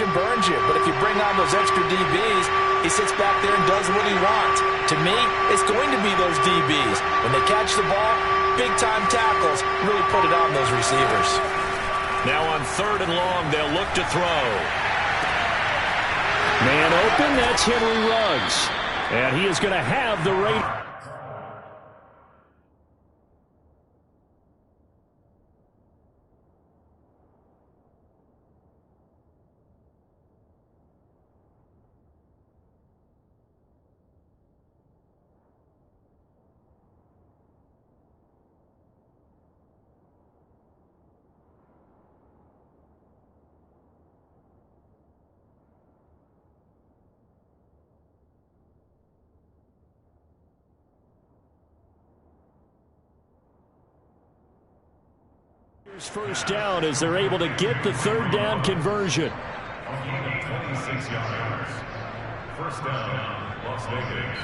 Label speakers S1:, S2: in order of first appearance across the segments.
S1: possession burns you, but if you bring on those extra DBs, he sits back there and does what he wants. To me, it's going to be those DBs. When they catch the ball, big-time tackles really put it on those receivers.
S2: Now on 3rd and long, they'll look to throw.
S3: Man open, that's Henry Ruggs. And he is going to have the rate. First down as they're able to get the 3rd down conversion.
S4: 26 yards. First down, Las Vegas.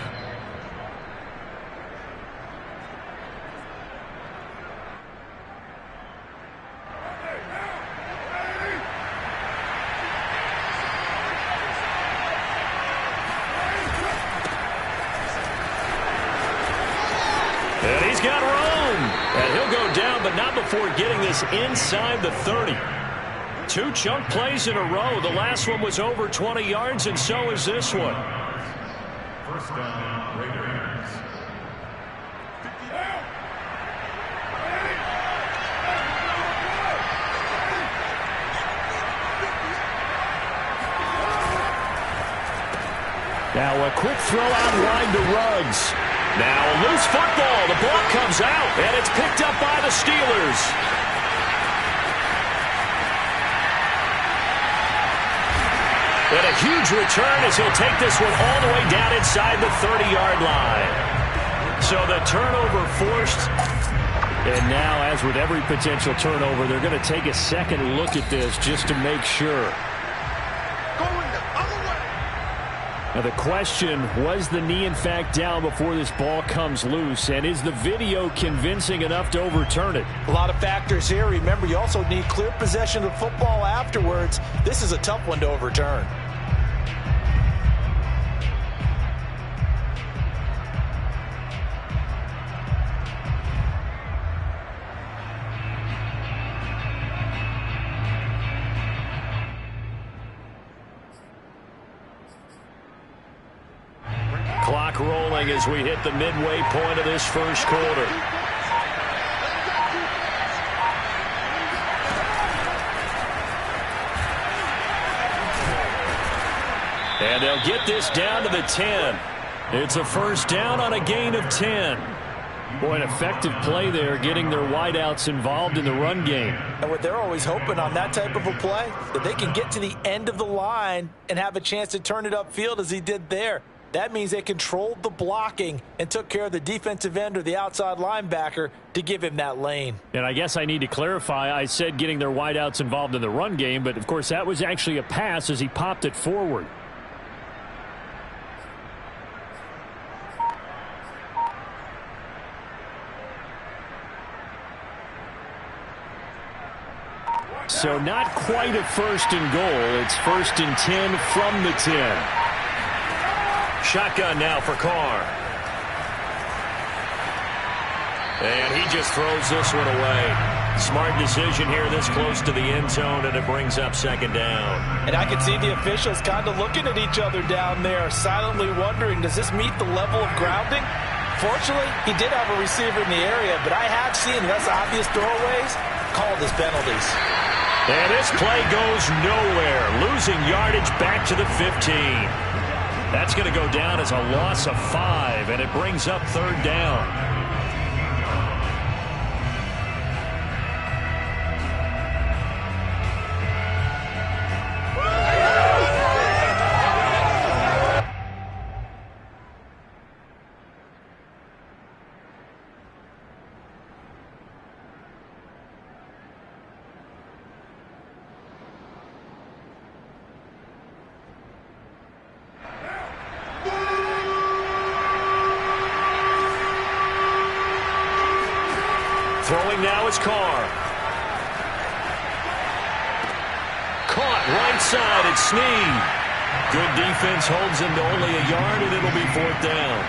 S2: And he's got room. And he'll go down, but not before getting this inside the 30. 2 chunk plays in a row. The last one was over 20 yards, and so is this one.
S4: First down, Raiders.
S3: Now a quick throw out wide to Ruggs.
S2: Now a loose football. The ball comes out, and it's picked up by the Steelers. And a huge return as he'll take this one all the way down inside the 30-yard line. So the turnover forced.
S3: And now, as with every potential turnover, they're going to take a second look at this just to make sure. Now the question, was the knee in fact down before this ball comes loose? And is the video convincing enough to overturn it?
S1: A lot of factors here. Remember, you also need clear possession of the football afterwards. This is a tough one to overturn.
S2: Clock rolling as we hit the midway point of this first quarter. And they'll get this down to the 10. It's a first down on a gain of 10.
S3: Boy, an effective play there, getting their wideouts involved in the run game.
S1: And what they're always hoping on that type of a play, that they can get to the end of the line and have a chance to turn it upfield as he did there. That means they controlled the blocking and took care of the defensive end or the outside linebacker to give him that lane.
S3: And I guess I need to clarify, I said getting their wideouts involved in the run game, but of course that was actually a pass as he popped it forward. So not quite a 1st and goal. It's 1st and 10 from the 10.
S2: Shotgun now for Carr. And he just throws this one away. Smart decision here this close to the end zone, and it brings up 2nd down.
S1: And I can see the officials kind of looking at each other down there, silently wondering, does this meet the level of grounding? Fortunately, he did have a receiver in the area, but I have seen less obvious throwaways called as penalties.
S2: And this play goes nowhere, losing yardage back to the 15. That's going to go down as a loss of 5, and it brings up 3rd down. Throwing now is Carr. Caught right inside. It's Snead. Good defense holds him to only a yard, and it'll be 4th down.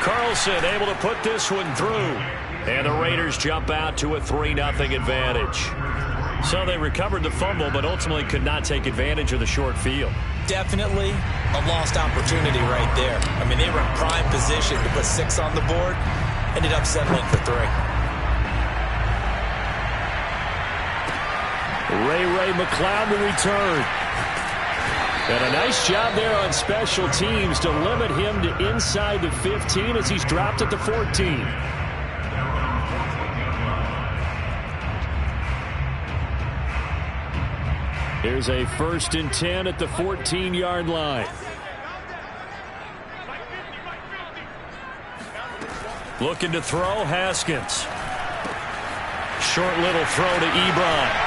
S2: Carlson able to put this one through. And the Raiders jump out to a 3-0 advantage. So they recovered the fumble, but ultimately could not take advantage of the short field.
S1: Definitely a lost opportunity right there. I mean, they were in prime position to put 6 on the board. Ended up settling for 3.
S3: Ray McCloud to return. And a nice job there on special teams to limit him to inside the 15 as he's dropped at the 14. Here's a 1st and 10 at the 14-yard line.
S2: Looking to throw, Haskins. Short little throw to Ebron.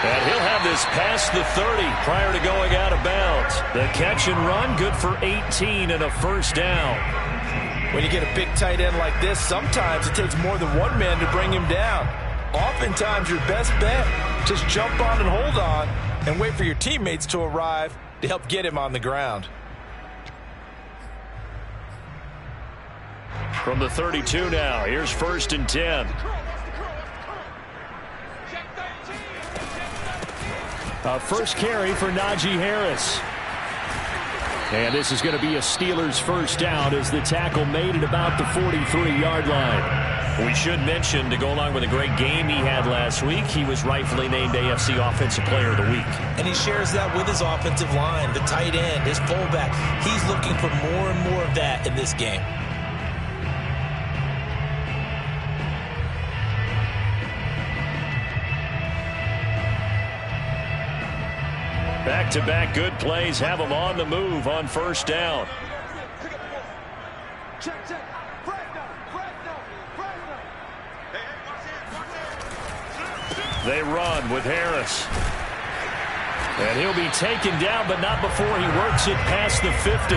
S2: And he'll have this past the 30 prior to going out of bounds. The catch and run, good for 18 and a 1st down.
S1: When you get a big tight end like this, sometimes it takes more than one man to bring him down. Oftentimes, your best bet, just jump on and hold on and wait for your teammates to arrive to help get him on the ground.
S2: From the 32 now, here's 1st and 10.
S3: A first carry for Najee Harris. And this is going to be a Steelers 1st down as the tackle made at about the 43-yard line.
S2: We should mention, to go along with a great game he had last week, he was rightfully named AFC Offensive Player of the Week.
S1: And he shares that with his offensive line, the tight end, his fullback. He's looking for more and more of that in this game.
S2: Back-to-back good plays have him on the move on 1st down. They run with Harris. And he'll be taken down, but not before he works it past the 50.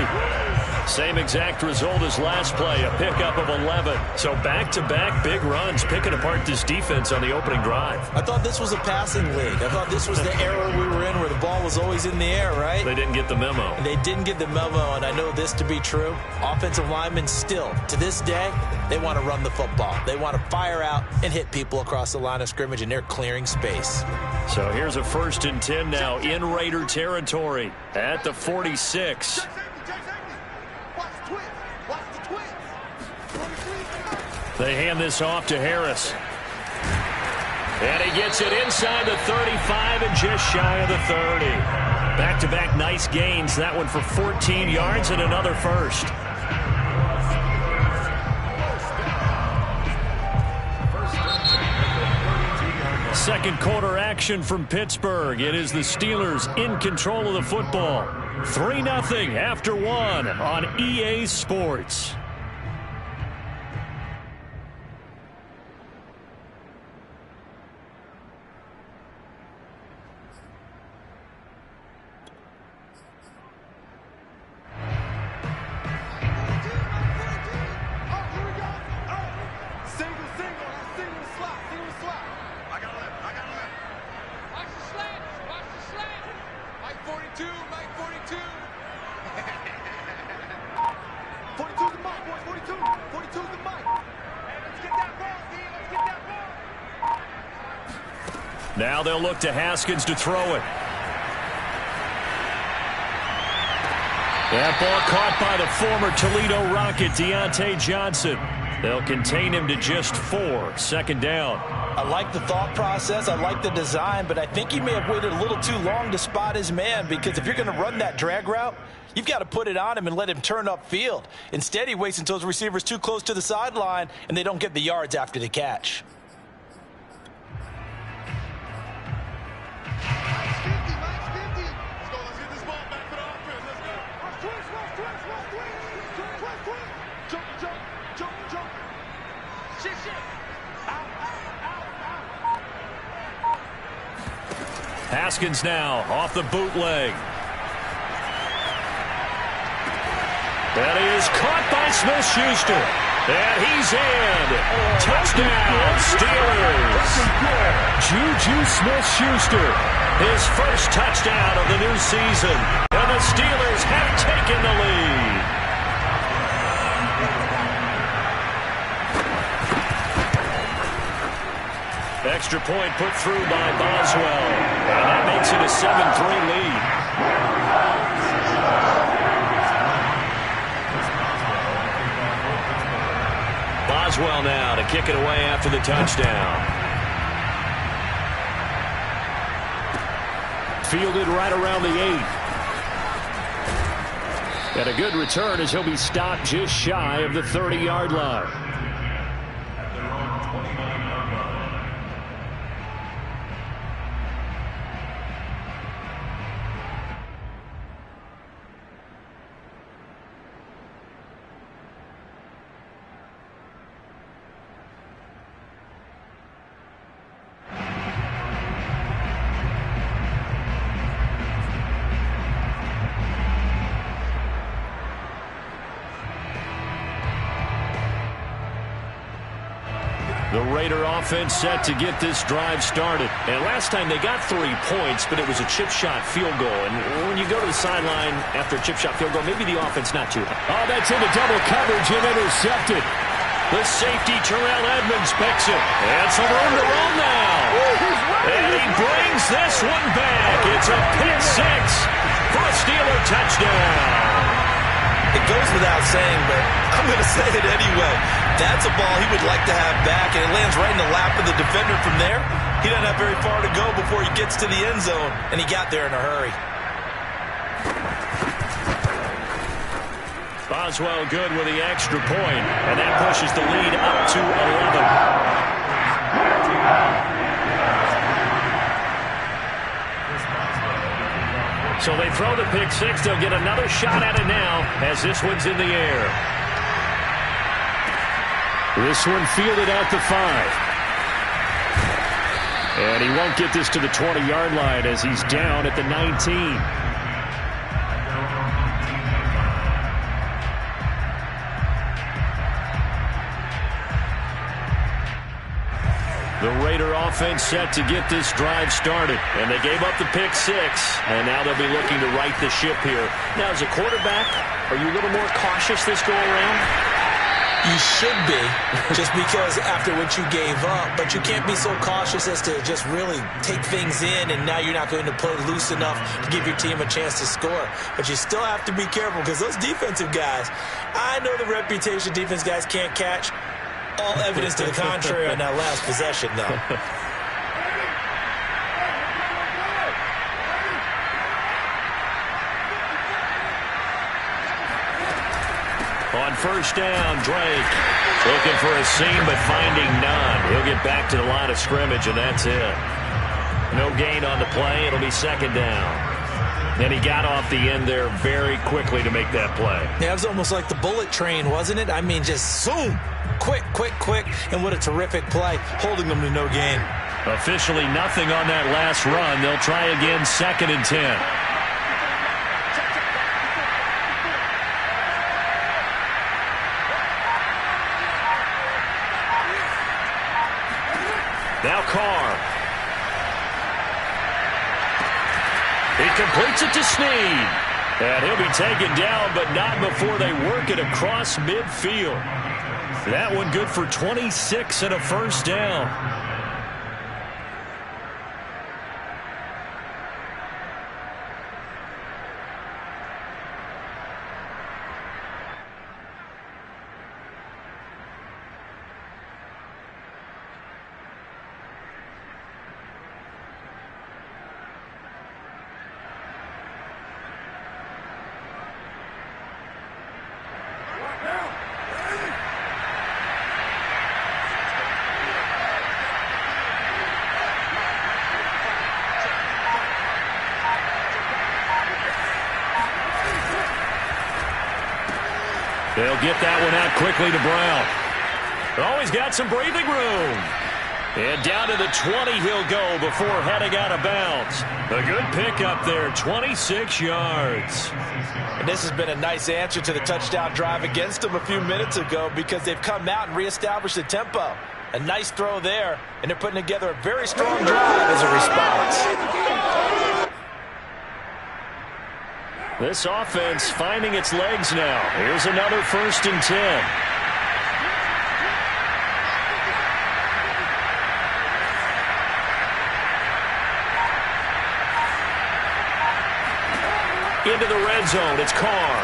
S2: Same exact result as last play, a pickup of 11. So back-to-back big runs, picking apart this defense on the opening drive.
S1: I thought this was a passing league. I thought this was the era we were in where the ball was always in the air, right?
S2: They didn't get the memo.
S1: They didn't get the memo, and I know this to be true. Offensive linemen still, to this day, they want to run the football. They want to fire out and hit people across the line of scrimmage, and they're clearing space.
S2: So here's a 1st and 10 now in Raider territory at the 46. They hand this off to Harris. And he gets it inside the 35 and just shy of the 30. Back-to-back nice gains. That one for 14 yards and another 1st. Second quarter action from Pittsburgh. It is the Steelers in control of the football. 3-0 after 1 on EA Sports. Now they'll look to Haskins to throw it. That ball caught by the former Toledo Rocket, Deontay Johnson. They'll contain him to just 4. 2nd down.
S1: I like the thought process. I like the design, but I think he may have waited a little too long to spot his man, because if you're going to run that drag route, you've got to put it on him and let him turn upfield. Instead, he waits until his receiver's too close to the sideline, and they don't get the yards after the catch.
S2: Haskins now off the bootleg. That is caught by Smith-Schuster. And he's in. Touchdown, Steelers. Juju Smith-Schuster, his first touchdown of the new season. And the Steelers have taken the lead. Extra point put through by Boswell. And that makes it a 7-3 lead. Boswell now to kick it away after the touchdown. Fielded right around the 8. And a good return as he'll be stopped just shy of the 30-yard line. The Raider offense set to get this drive started. And last time they got 3 points, but it was a chip shot field goal. And when you go to the sideline after a chip shot field goal, maybe the offense not too. Oh, that's into double coverage and intercepted. The safety, Terrell Edmonds, picks it. And some room to run now. And he brings this one back. It's a pick six for a Steeler touchdown.
S1: It goes without saying, but I'm going to say it anyway. That's a ball he would like to have back, and it lands right in the lap of the defender from there. He doesn't have very far to go before he gets to the end zone, and he got there in a hurry.
S2: Boswell good with the extra point, and that pushes the lead up to 11. So they throw the pick six. They'll get another shot at it now as this one's in the air. This one fielded at the 5. And he won't get this to the 20-yard line as he's down at the 19. The Raider offense set to get this drive started. And they gave up the pick six. And now they'll be looking to right the ship here. Now, as a quarterback, are you a little more cautious this go around?
S1: You should be, just because after what you gave up. But you can't be so cautious as to just really take things in, and now you're not going to play loose enough to give your team a chance to score. But you still have to be careful, because those defensive guys, I know the reputation defense guys can't catch. All evidence to the contrary on that last possession, though.
S2: On first down, Drake looking for a seam but finding none. He'll get back to the line of scrimmage, and that's it. No gain on the play. It'll be second down. And he got off the end there very quickly to make that play.
S1: Yeah, it was almost like the bullet train, wasn't it? I mean, just zoom. Quick, quick, quick. And what a terrific play, holding them to no gain.
S2: Officially nothing on that last run. They'll try again, 2nd and 10. Now Carr. He completes it to Snead. And he'll be taken down, but not before they work it across midfield. That one good for 26 and a first down. They'll get that one out quickly to Brown. Always got some breathing room. And down to the 20 he'll go before heading out of bounds. A good pickup there, 26 yards.
S1: And this has been a nice answer to the touchdown drive against them a few minutes ago because they've come out and reestablished the tempo. A nice throw there, and they're putting together a very strong drive as a response.
S2: This offense finding its legs now. Here's another 1st and 10. Into the red zone, it's Carr.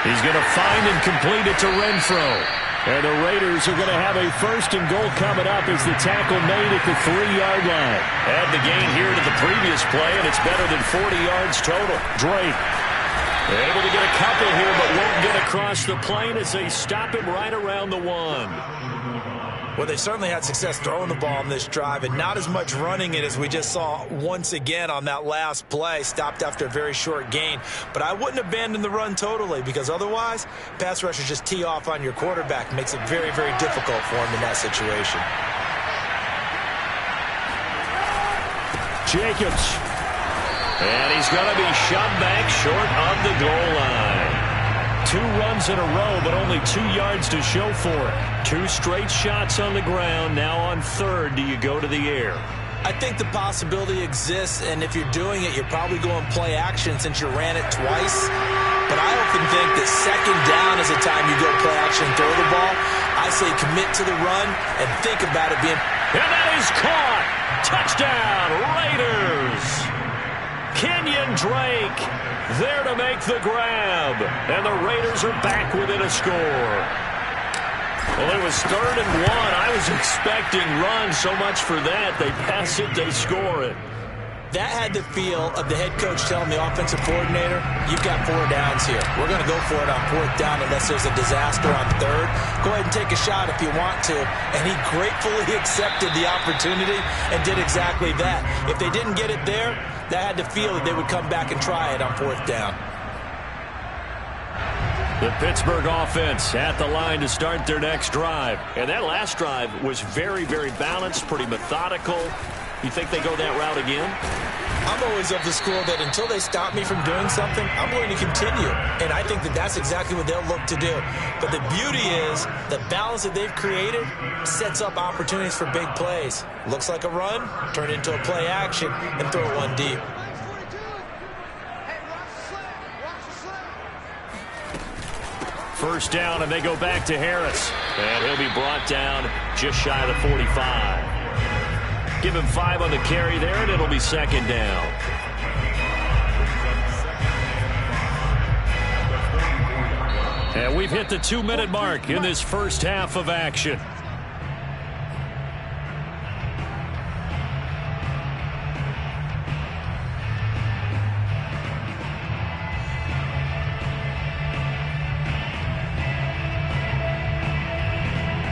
S2: He's going to find and complete it to Renfro. And the Raiders are going to have a 1st and goal coming up as the tackle made at the 3-yard line. Add the gain here to the previous play, and it's better than 40 yards total. Drake able to get a couple here, but won't get across the plane as they stop him right around the 1.
S1: Well, they certainly had success throwing the ball on this drive and not as much running it as we just saw once again on that last play. Stopped after a very short gain. But I wouldn't abandon the run totally because otherwise, pass rushers just tee off on your quarterback. Makes it very, very difficult for him in that situation.
S2: Jacobs. And he's going to be shoved back short of the goal line. 2 runs in a row, but only 2 yards to show for it. 2 straight shots on the ground. Now on 3rd, do you go to the air?
S1: I think the possibility exists, and if you're doing it, you're probably going play action since you ran it twice. But I often think that 2nd down is the time you go play action and throw the ball. I say commit to the run and think about it being...
S2: And that is caught! Touchdown, Raiders! Kenyon Drake there to make the grab. And the Raiders are back within a score. Well, it was 3rd and 1. I was expecting run, so much for that. They pass it, they score it.
S1: That had the feel of the head coach telling the offensive coordinator, you've got 4 downs here. We're going to go for it on 4th down unless there's a disaster on 3rd. Go ahead and take a shot if you want to. And he gratefully accepted the opportunity and did exactly that. If they didn't get it there, that had the feel that they would come back and try it on 4th down.
S2: The Pittsburgh offense at the line to start their next drive. And that last drive was very, very balanced, pretty methodical. You think they go that route again?
S1: I'm always of the school that until they stop me from doing something, I'm going to continue. And I think that that's exactly what they'll look to do. But the beauty is the balance that they've created sets up opportunities for big plays. Looks like a run, turn it into a play action, and throw it 1 deep.
S2: First down, and they go back to Harris. And he'll be brought down just shy of the 45. Give him 5 on the carry there, and it'll be 2nd down. And we've hit the 2-minute mark in this first half of action.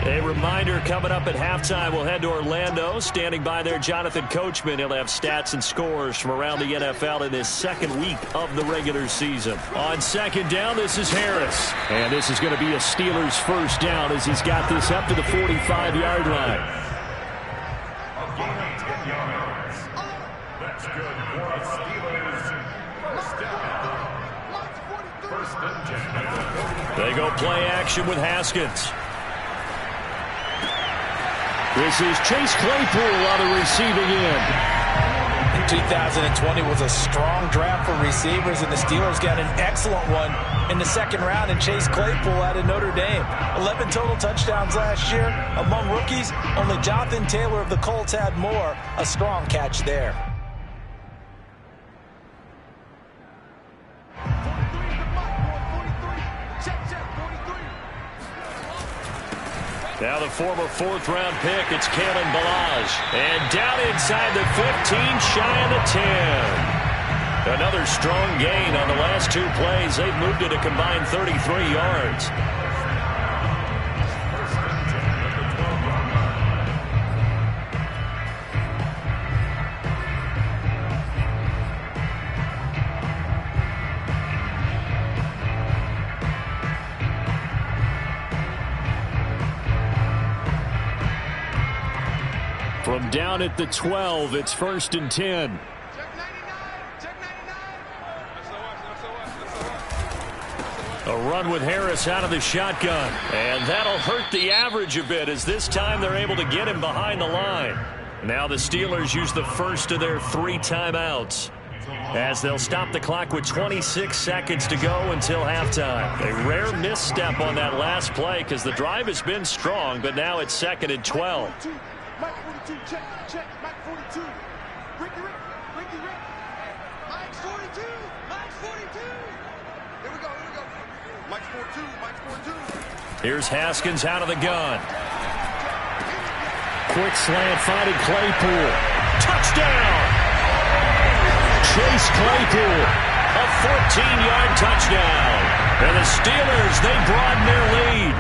S2: A reminder, coming up at halftime, we'll head to Orlando. Standing by there, Jonathan Coachman. He'll have stats and scores from around the NFL in this 2nd week of the regular season. On 2nd down, this is Harris. And this is going to be a Steelers first down as he's got this up to the 45-yard line.
S4: That's good for the Steelers. First and 10.
S2: They go play action with Haskins. This is Chase Claypool on the receiving end.
S1: 2020 was a strong draft for receivers, and the Steelers got an excellent one in the 2nd round in Chase Claypool out of Notre Dame. 11 total touchdowns last year. Among rookies, only Jonathan Taylor of the Colts had more. A strong catch there.
S2: Now the former 4th-round pick, it's Kalen Ballage. And down inside the 15, shy of the 10. Another strong gain on the last 2 plays. They've moved it a combined 33 yards.
S3: From down at the 12, it's 1st and 10. A run with Harris out of the shotgun. And that'll hurt the average a bit, as this time they're able to get him behind the line. Now the Steelers use the first of their 3 timeouts, as they'll stop the clock with 26 seconds to go until halftime. A rare misstep on that last play, because the drive has been strong, but now it's 2nd and 12.
S5: Mike 42, check, Mike 42. Ricky, Mike's 42, Mike's 42. Here we go. Mike's 42.
S3: Here's Haskins out of the gun. Quick slant, finding Claypool. Touchdown! Chase Claypool, a 14-yard touchdown. And the Steelers, they broaden their lead.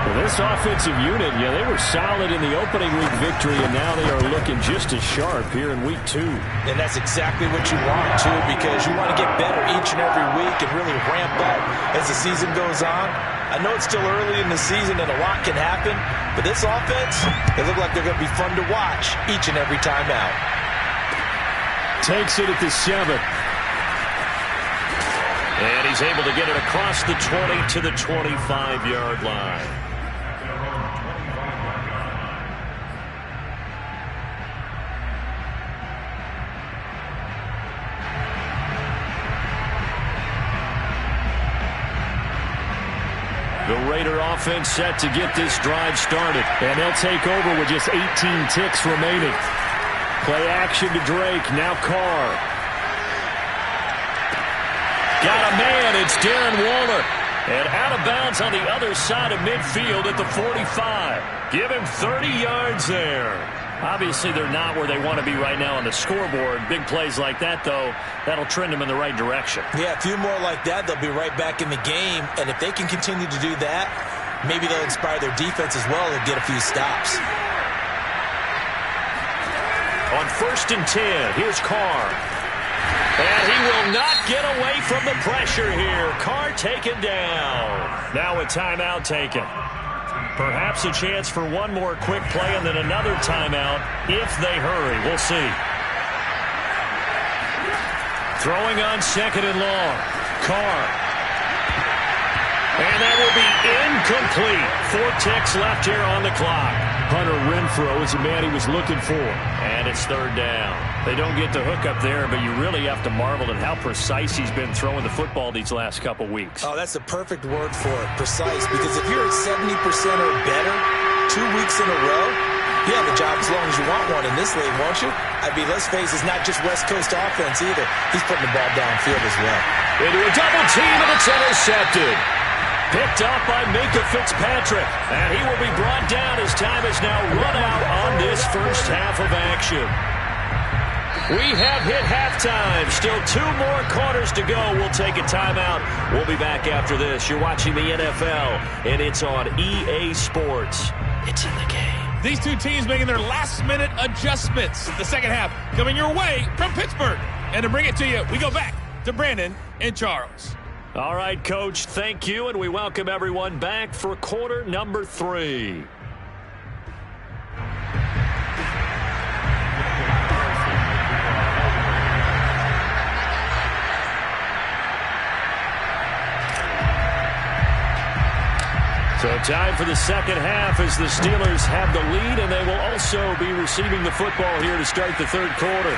S3: Well, this offensive unit, they were solid in the opening week victory, and now they are looking just as sharp here in week 2.
S1: And that's exactly what you want, too, because you want to get better each and every week and really ramp up as the season goes on. I know it's still early in the season and a lot can happen, but this offense, they look like they're going to be fun to watch each and every time out.
S3: Takes it at the 7. And he's able to get it across the 20 to the 25-yard line. The Raider offense set to get this drive started. And they'll take over with just 18 ticks remaining. Play action to Drake. Now Carr. Got a man. It's Darren Waller. And out of bounds on the other side of midfield at the 45. Give him 30 yards there. Obviously, they're not where they want to be right now on the scoreboard. Big plays like that, though, that'll trend them in the right direction.
S1: Yeah, a few more like that, they'll be right back in the game. And if they can continue to do that, maybe they'll inspire their defense as well and get a few stops.
S3: On 1st and 10, here's Carr. And he will not get away from the pressure here. Carr taken down. Now a timeout taken. Perhaps a chance for one more quick play and then another timeout if they hurry. We'll see. Throwing on 2nd and long. Carr. And that will be incomplete. 4 ticks left here on the clock. Hunter Renfrow is the man he was looking for. And it's 3rd down. They don't get the hook up there, but you really have to marvel at how precise he's been throwing the football these last couple weeks.
S1: Oh, that's the perfect word for it, precise, because if you're at 70% or better 2 weeks in a row, you have a job as long as you want one in this league, won't you? I mean, let's face it, it's not just West Coast offense either. He's putting the ball downfield as well.
S3: Into a double team, and it's intercepted. Picked up by Minkah Fitzpatrick. And he will be brought down as time has now run out on this first half of action. We have hit halftime. Still 2 more quarters to go. We'll take a timeout. We'll be back after this. You're watching the NFL, and it's on EA Sports. It's in the game.
S6: These two teams making their last-minute adjustments. The second half coming your way from Pittsburgh. And to bring it to you, we go back to Brandon and Charles.
S3: All right, Coach, thank you, and we welcome everyone back for quarter number 3. So time for the second half as the Steelers have the lead, and they will also be receiving the football here to start the 3rd quarter.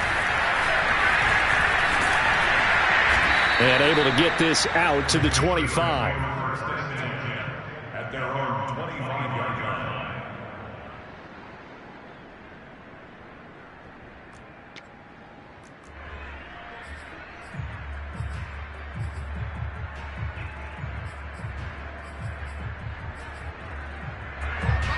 S3: And able to get this out to the 25.
S4: At their own 25-yard line.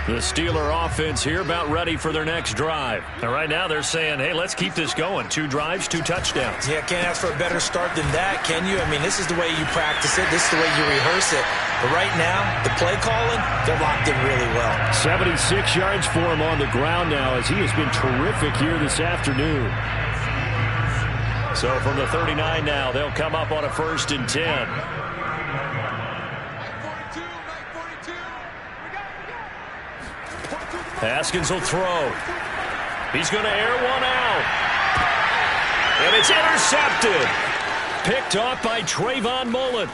S3: The Steeler offense here about ready for their next drive. And right now they're saying, hey, let's keep this going. 2 drives, 2 touchdowns.
S1: Yeah, can't ask for a better start than that, can you? I mean, this is the way you practice it. This is the way you rehearse it. But right now, the play calling, they're locked in really well.
S3: 76 yards for him on the ground now as he has been terrific here this afternoon. So from the 39 now, they'll come up on a 1st and 10.
S2: Haskins will throw. He's going to air one out. And it's intercepted. Picked off by Trayvon Mullen.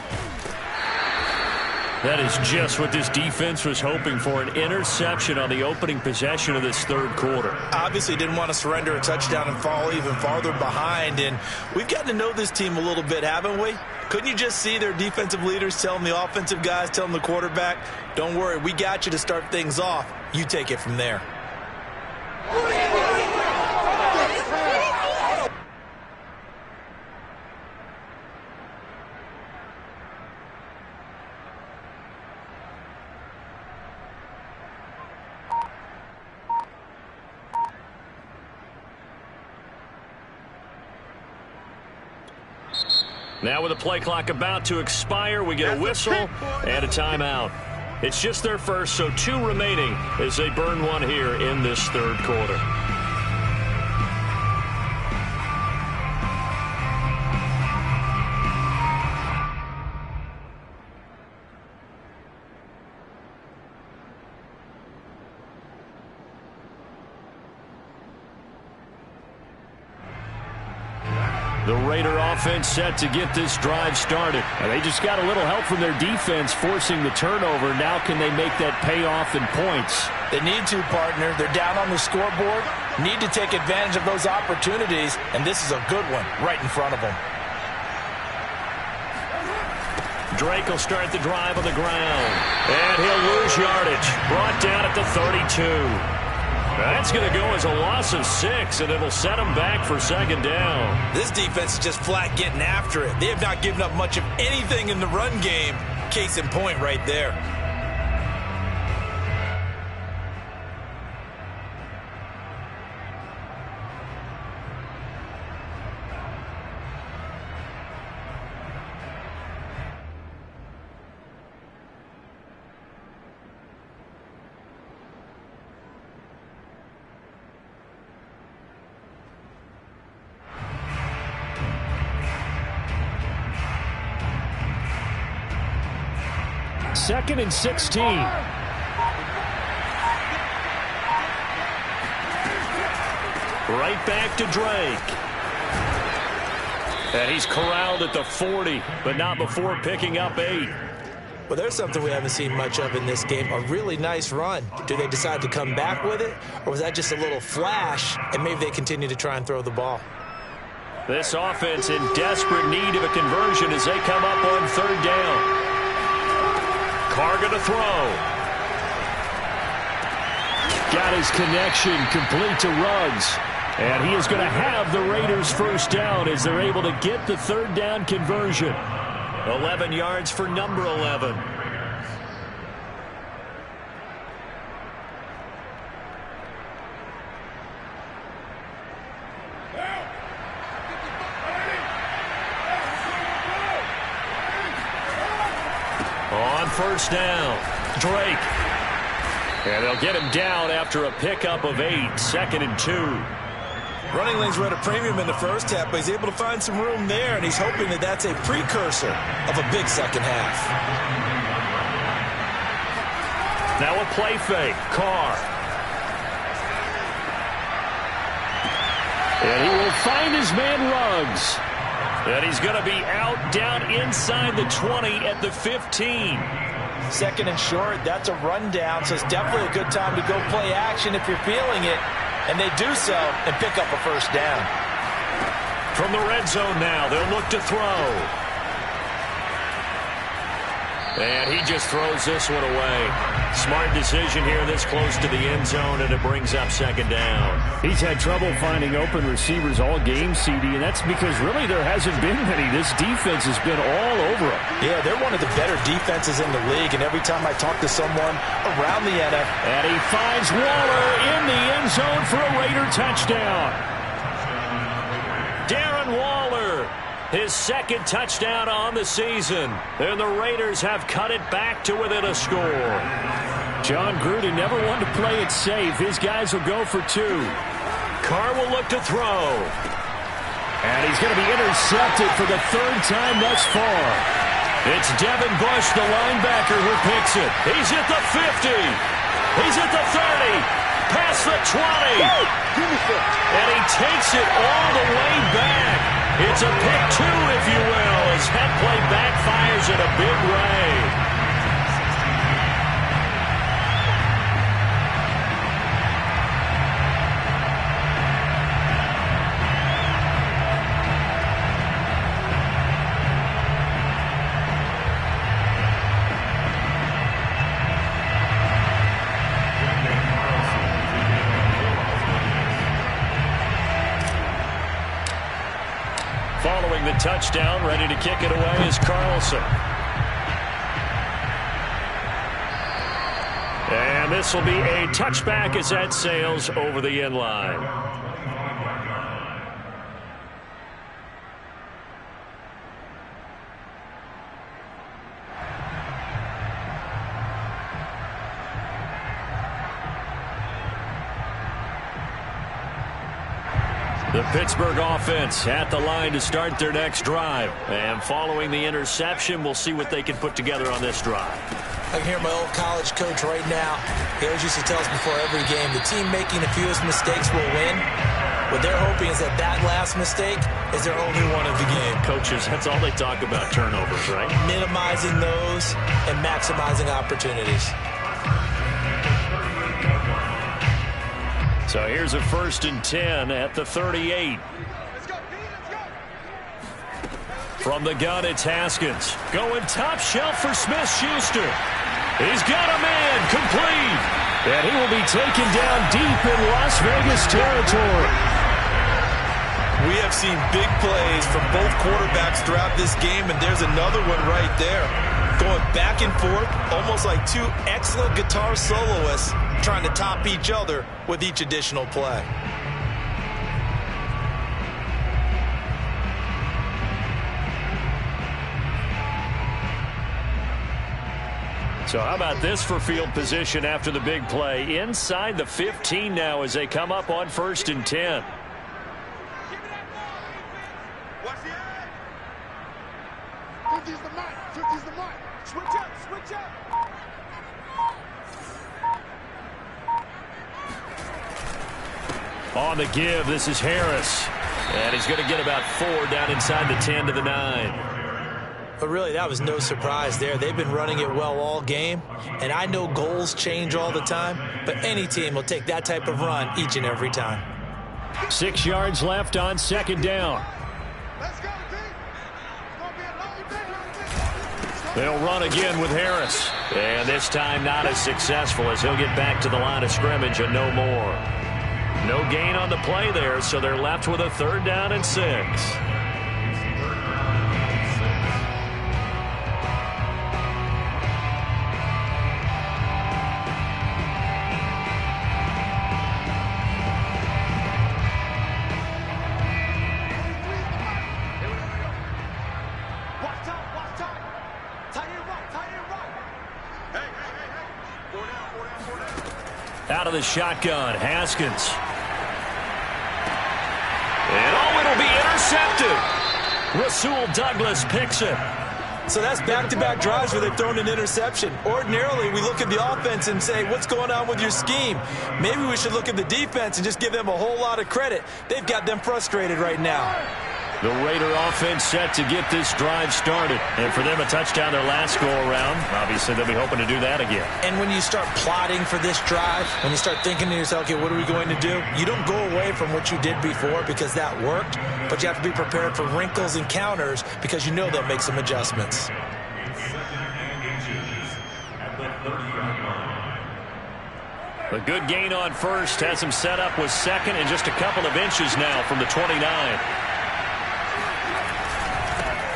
S2: That is just what this defense was hoping for, an interception on the opening possession of this third quarter.
S1: Obviously didn't want to surrender a touchdown and fall even farther behind, and we've gotten to know this team a little bit, haven't we? Couldn't you just see their defensive leaders telling the offensive guys, telling the quarterback, don't worry, we got you to start things off. You take it from there.
S2: Now with the play clock about to expire, we get a whistle and a timeout. It's just their first, so 2 remaining as they burn one here in this third quarter. The Raider offense set to get this drive started. And they just got a little help from their defense forcing the turnover. Now can they make that payoff in points?
S1: They need to, partner. They're down on the scoreboard. Need to take advantage of those opportunities, and this is a good one right in front of them.
S2: Drake will start the drive on the ground. And he'll lose yardage. Brought down at the 32. That's going to go as a loss of 6, and it'll set them back for second down.
S1: This defense is just flat getting after it. They have not given up much of anything in the run game. Case in point right there.
S2: Second and 16. Right back to Drake. And he's corralled at the 40, but not before picking up 8.
S1: Well, there's something we haven't seen much of in this game, a really nice run. Do they decide to come back with it, or was that just a little flash, and maybe they continue to try and throw the ball?
S2: This offense in desperate need of a conversion as they come up on third down. Carr going to throw. Got his connection complete to Ruggs. And he is going to have the Raiders first down as they're able to get the third down conversion. 11 yards for number 11. On first down, Drake. And they'll get him down after a pickup of 8, 2nd and 2.
S1: Running lanes were at a premium in the first half, but he's able to find some room there, and he's hoping that that's a precursor of a big second half.
S2: Now a play fake, Carr. And he will find his man Ruggs. And he's going to be out down inside the 20 at the 15.
S1: Second and short, that's a rundown, so it's definitely a good time to go play action if you're feeling it. And they do so and pick up a first down.
S2: From the red zone now, they'll look to throw. And he just throws this one away. Smart decision here this close to the end zone, and it brings up second down.
S3: He's had trouble finding open receivers all game, CD, and that's because really there hasn't been many. This defense has been all over him.
S1: Yeah, they're one of the better defenses in the league, and every time I talk to someone around the NFL.
S2: And he finds Waller in the end zone for a Raider touchdown. Darren Waller, his second touchdown on the season. And the Raiders have cut it back to within a score.
S3: John Gruden never wanted to play it safe. His guys will go for 2.
S2: Carr will look to throw.
S3: And he's going to be intercepted for the third time thus far.
S2: It's Devin Bush, the linebacker, who picks it. He's at the 50. He's at the 30, past the 20. And he takes it all the way back. It's a pick 2, if you will, as that play backfires in a big way. Following the touchdown, ready to kick it away is Carlson. And this will be a touchback as that sails over the end line. The Pittsburgh offense at the line to start their next drive. And following the interception, we'll see what they can put together on this drive.
S1: I can hear my old college coach right now. He always used to tell us before every game, the team making the fewest mistakes will win. What they're hoping is that last mistake is their only one of the game.
S2: Coaches, that's all they talk about, turnovers, right?
S1: Minimizing those and maximizing opportunities.
S2: So here's a 1st and 10 at the 38. From the gun, it's Haskins. Going top shelf for Smith-Schuster. He's got a man complete. And he will be taken down deep in Las Vegas territory.
S1: We have seen big plays from both quarterbacks throughout this game, and there's another one right there. Going back and forth, almost like two excellent guitar soloists trying to top each other with each additional play.
S2: So how about this for field position after the big play? Inside the 15 now as they come up on 1st and 10.
S5: Watch the eye. 50's the mark. 50's the mark. Switch up. Switch up.
S2: On the give, this is Harris. And he's going to get about 4 down inside the 10 to the 9.
S1: But really, that was no surprise there. They've been running it well all game. And I know goals change all the time, but any team will take that type of run each and every time.
S2: 6 yards left on 2nd down.
S5: Let's go, team. It's gonna be a long day.
S2: They'll run again with Harris. And this time not as successful as he'll get back to the line of scrimmage and no more. No gain on the play there, so they're left with a 3rd down and 6. Out of the shotgun, Haskins. And it'll be intercepted. Rasul Douglas picks it.
S1: So that's back-to-back drives where they've thrown an interception. Ordinarily, we look at the offense and say, what's going on with your scheme? Maybe we should look at the defense and just give them a whole lot of credit. They've got them frustrated right now.
S2: The Raider offense set to get this drive started. And for them, a touchdown their last go-around. Obviously, they'll be hoping to do that again.
S1: And when you start plotting for this drive, when you start thinking to yourself, okay, what are we going to do? You don't go away from what you did before because that worked, but you have to be prepared for wrinkles and counters because you know they'll make some adjustments.
S2: A good gain on 1st has him set up with 2nd and just a couple of inches now from the 29.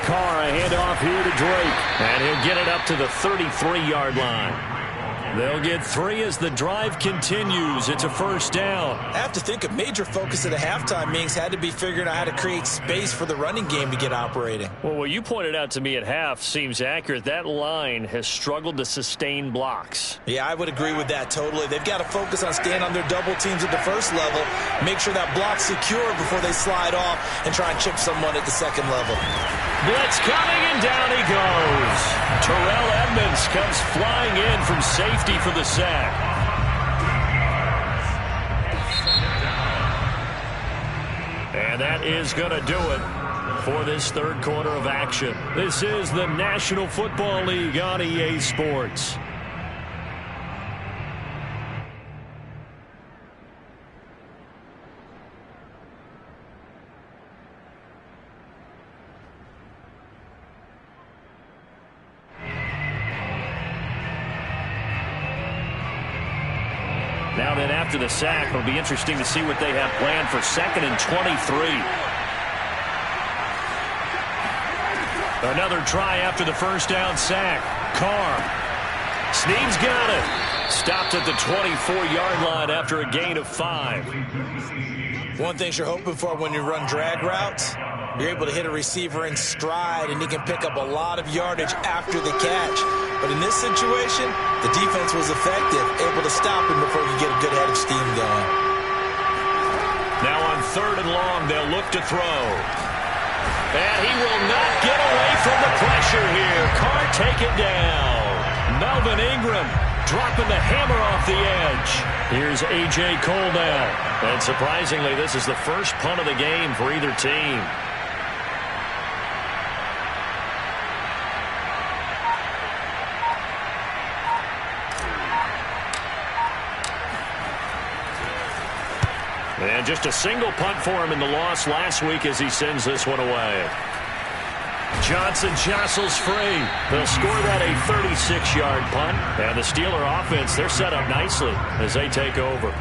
S2: Carr, a handoff here to Drake. And he'll get it up to the 33-yard line. They'll get 3 as the drive continues. It's a 1st down.
S1: I have to think a major focus of the halftime meetings had to be figuring out how to create space for the running game to get operating.
S2: Well, what you pointed out to me at half seems accurate. That line has struggled to sustain blocks.
S1: Yeah, I would agree with that totally. They've got to focus on staying on their double teams at the 1st level, make sure that block's secure before they slide off and try and chip someone at the 2nd level.
S2: Blitz coming, and down he goes. Terrell Edmunds comes flying in from safety for the sack. And that is going to do it for this third quarter of action. This is the National Football League on EA Sports. Now then, after the sack, it'll be interesting to see what they have planned for 2nd and 23. Another try after the first down sack. Carr. Snead's got it. Stopped at the 24-yard line after a gain of 5.
S1: One thing you're hoping for when you run drag routes, you're able to hit a receiver in stride, and he can pick up a lot of yardage after the catch. But in this situation, the defense was effective, able to stop him before he could get a good head of steam going.
S2: Now on 3rd and long, they'll look to throw. And he will not get away from the pressure here. Carr taken down. Melvin Ingram dropping the hammer off the edge. Here's A.J. Cole now. And surprisingly, this is the first punt of the game for either team. And just a single punt for him in the loss last week as he sends this one away. Johnson jostles free. They'll score that a 36-yard punt. And the Steeler offense, they're set up nicely as they take over.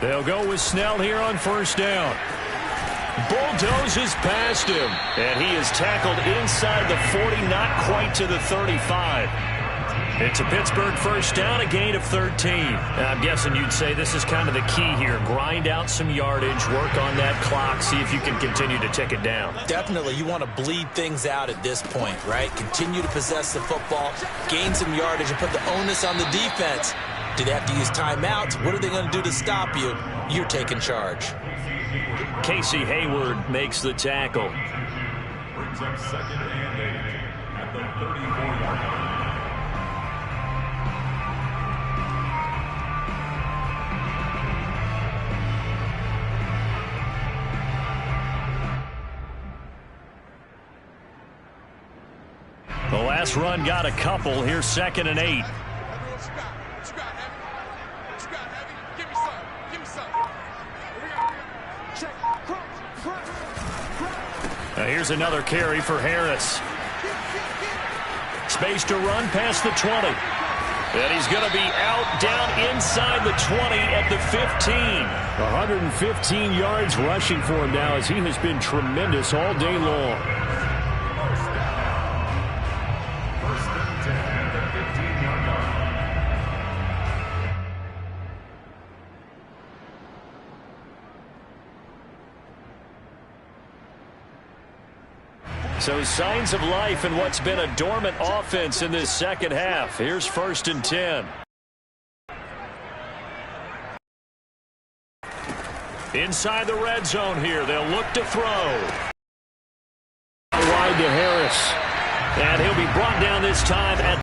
S2: They'll go with Snell here on 1st down. Bulldozes past him. And he is tackled inside the 40, not quite to the 35. It's a Pittsburgh 1st down, a gain of 13. I'm guessing you'd say this is kind of the key here. Grind out some yardage, work on that clock, see if you can continue to tick it down.
S1: Definitely, you want to bleed things out at this point, right? Continue to possess the football, gain some yardage, and put the onus on the defense. Do they have to use timeouts? What are they going to do to stop you? You're taking charge.
S2: Casey Hayward makes the tackle.
S4: Brings up 2nd and 8 at the 34-yard line.
S2: The last run got a couple. Here's 2nd and 8. Now here's another carry for Harris. Space to run past the 20. And he's going to be out down inside the 20 at the 15. 115 yards rushing for him now as he has been tremendous all day long.
S4: First and 10 at the 15-yard line.
S2: So signs of life in what's been a dormant offense in this second half. Here's 1st and 10. Inside the red zone here. They'll look to throw. Wide to Harris. And he'll be brought down this time at...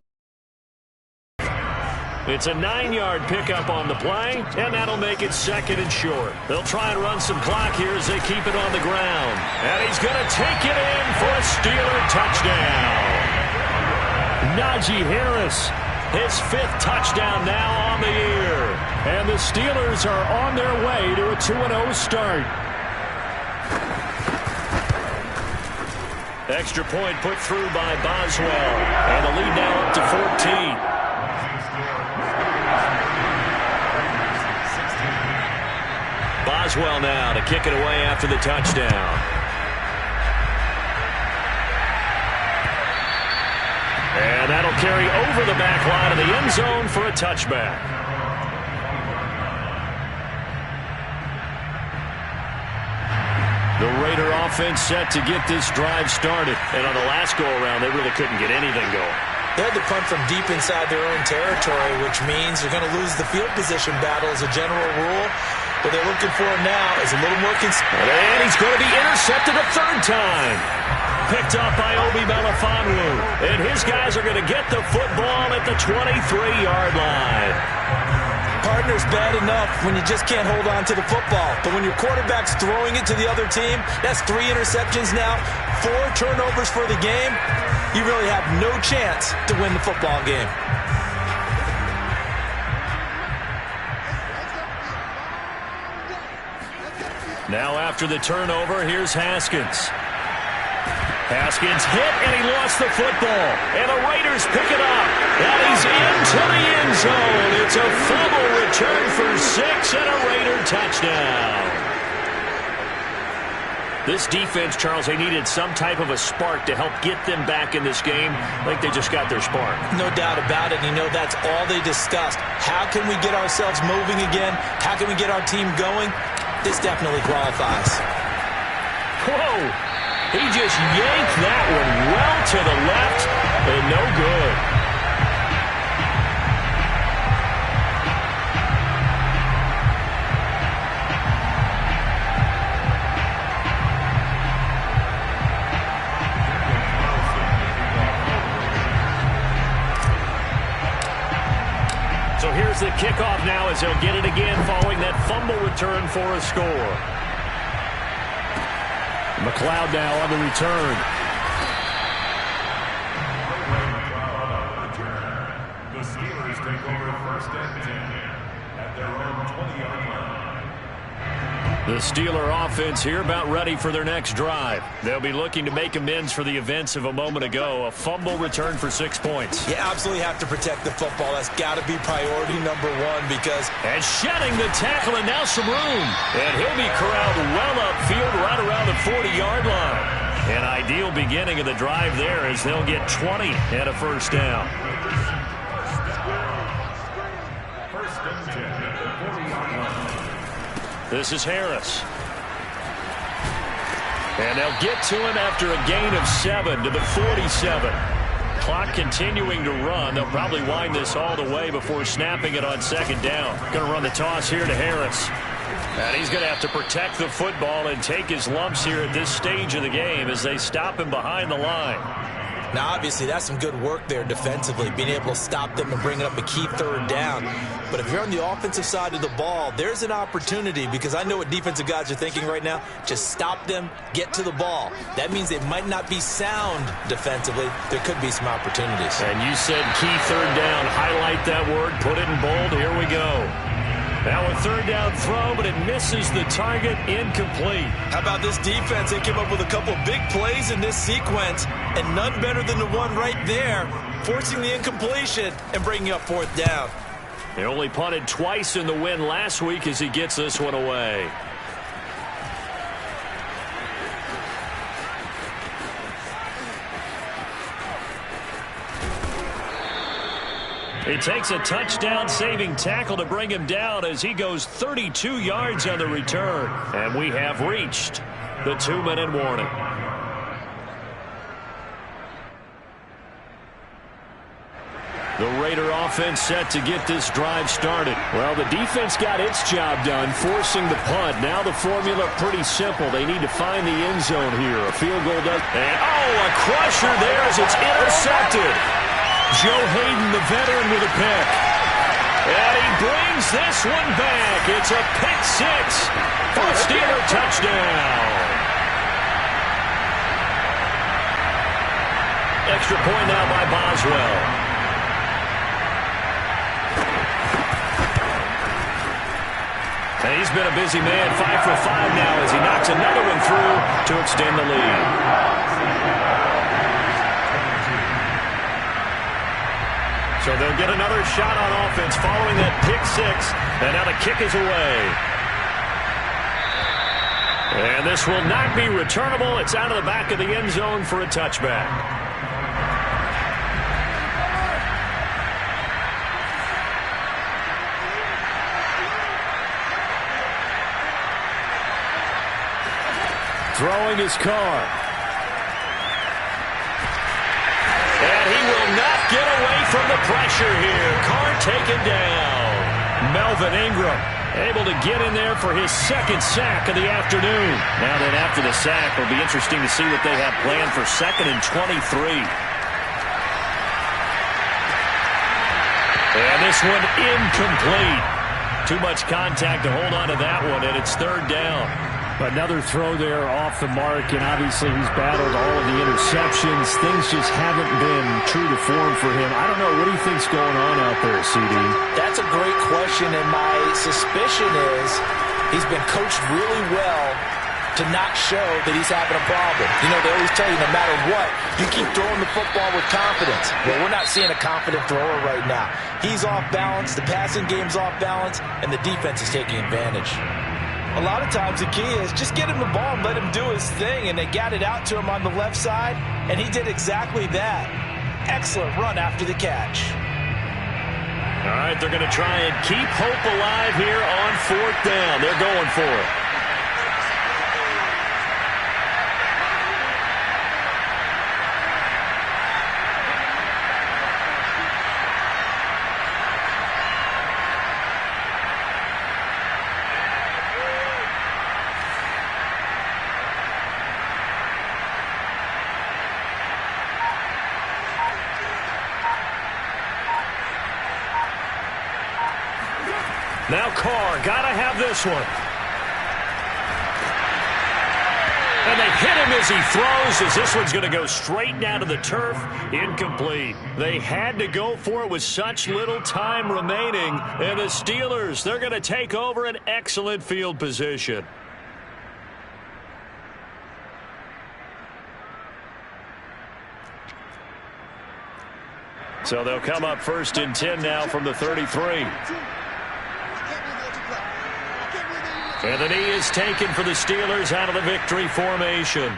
S2: It's a 9-yard pickup on the play, and that'll make it 2nd and short. They'll try and run some clock here as they keep it on the ground. And he's going to take it in for a Steeler touchdown. Najee Harris, his 5th touchdown now on the year. And the Steelers are on their way to a 2-0 start. Extra point put through by Boswell. And the lead now up to 14. Boswell now to kick it away after the touchdown. And that'll carry over the back line of the end zone for a touchback. The Raider offense set to get this drive started. And on the last go-around, they really couldn't get anything going.
S1: They had to punt from deep inside their own territory, which means they're going to lose the field position battle as a general rule. What they're looking for now is a little more consistent.
S2: And he's going to be intercepted a third time. Picked up by Obi Melifonwu. And his guys are going to get the football at the 23-yard line.
S1: Partner's bad enough when you just can't hold on to the football. But when your quarterback's throwing it to the other team, that's 3 interceptions now, 4 turnovers for the game. You really have no chance to win the football game.
S2: Now after the turnover, here's Haskins. Haskins hit, and he lost the football. And the Raiders pick it up. And he's into the end zone. It's a fumble return for 6 and a Raider touchdown. This defense, Charles, they needed some type of a spark to help get them back in this game. I think they just got their spark.
S1: No doubt about it. You know, that's all they discussed. How can we get ourselves moving again? How can we get our team going? This definitely qualifies.
S2: Whoa! He just yanked that one well to the left, and no good. So here's the kickoff now as they'll get it again following that fumble return for a score. McLeod now on the return.
S4: The Steelers take over 1st and 10 at their own 20-yard line.
S2: The Steeler offense here about ready for their next drive. They'll be looking to make amends for the events of a moment ago. A fumble return for 6 points.
S1: You absolutely have to protect the football. That's got to be priority number 1 because...
S2: And shedding the tackle, and now some room. And he'll be corralled well upfield right around the 40-yard line. An ideal beginning of the drive there as they'll get 20 and a first down.
S4: 1st and 10 at the 40-yard line.
S2: This is Harris. And they'll get to him after a gain of 7 to the 47. Clock continuing to run. They'll probably wind this all the way before snapping it on 2nd down. Going to run the toss here to Harris. And he's going to have to protect the football and take his lumps here at this stage of the game as they stop him behind the line.
S1: Now, obviously, that's some good work there defensively, being able to stop them and bring up a key 3rd down. But if you're on the offensive side of the ball, there's an opportunity because I know what defensive guys are thinking right now. Just stop them, get to the ball. That means they might not be sound defensively. There could be some opportunities.
S2: And you said key 3rd down. Highlight that word. Put it in bold. Here we go. Now a 3rd down throw, but it misses the target. Incomplete.
S1: How about this defense? They came up with a couple big plays in this sequence, and none better than the one right there, forcing the incompletion and bringing up 4th down.
S2: They only punted twice in the win last week as he gets this one away. It takes a touchdown-saving tackle to bring him down as he goes 32 yards on the return. And we have reached the 2-minute warning. The Raider offense set to get this drive started. Well, the defense got its job done, forcing the punt. Now the formula pretty simple. They need to find the end zone here. A field goal does. And, oh, a crusher there as it's intercepted. Joe Hayden, the veteran, with a pick. And he brings this one back. It's a pick 6 for a Steeler touchdown. Extra point now by Boswell. And he's been a busy man, 5 for 5 now as he knocks another one through to extend the lead. So they'll get another shot on offense following that pick 6. And now the kick is away. And this will not be returnable. It's out of the back of the end zone for a touchback. Throwing his Carr. And he will not get away from the pressure here. Carr taken down. Melvin Ingram able to get in there for his second sack of the afternoon. Now then, after the sack, it'll be interesting to see what they have planned for 2nd and 23. And this one incomplete. Too much contact to hold on to that one, and it's 3rd down.
S3: Another throw there off the mark, and obviously he's battled all of the interceptions. Things just haven't been true to form for him. I don't know. What do you think's going on out there, CD?
S1: That's a great question, and my suspicion is he's been coached really well to not show that he's having a problem. You know, they always tell you no matter what, you keep throwing the football with confidence. Well, we're not seeing a confident thrower right now. He's off balance, the passing game's off balance, and the defense is taking advantage. A lot of times the key is just get him the ball and let him do his thing, and they got it out to him on the left side, and he did exactly that. Excellent run after the catch.
S2: All right, they're going to try and keep hope alive here on 4th down. They're going for it. Now Carr, got to have this one. And they hit him as he throws, as this one's going to go straight down to the turf. Incomplete. They had to go for it with such little time remaining. And the Steelers, they're going to take over an excellent field position. So they'll come up 1st and 10 now from the 33. And the knee is taken for the Steelers out of the victory formation.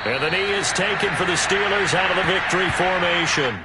S2: And the knee is taken for the Steelers out of the victory formation.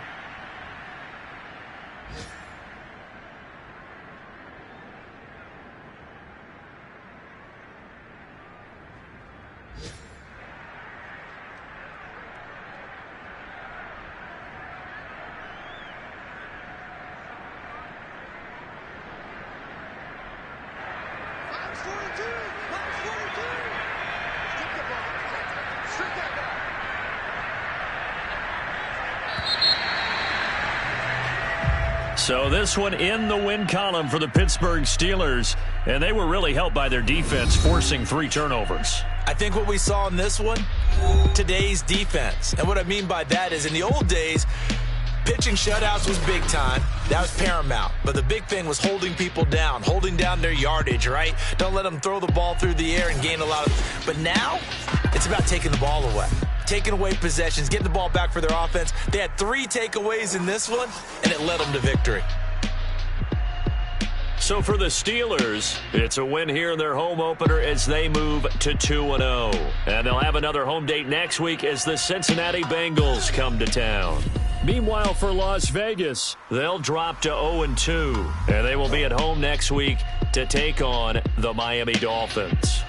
S2: So this one in the win column for the Pittsburgh Steelers, and they were really helped by their defense, forcing 3 turnovers.
S1: I think what we saw in this one, today's defense. And what I mean by that is in the old days, pitching shutouts was big time. That was paramount. But the big thing was holding people down, holding down their yardage, right? Don't let them throw the ball through the air and gain a lot of... But now, it's about taking the ball away. Taking away possessions, getting the ball back for their offense. They had 3 takeaways in this one, and it led them to victory.
S2: So for the Steelers, it's a win here in their home opener as they move to 2-0. And they'll have another home date next week as the Cincinnati Bengals come to town. Meanwhile, for Las Vegas, they'll drop to 0-2. And they will be at home next week to take on the Miami Dolphins.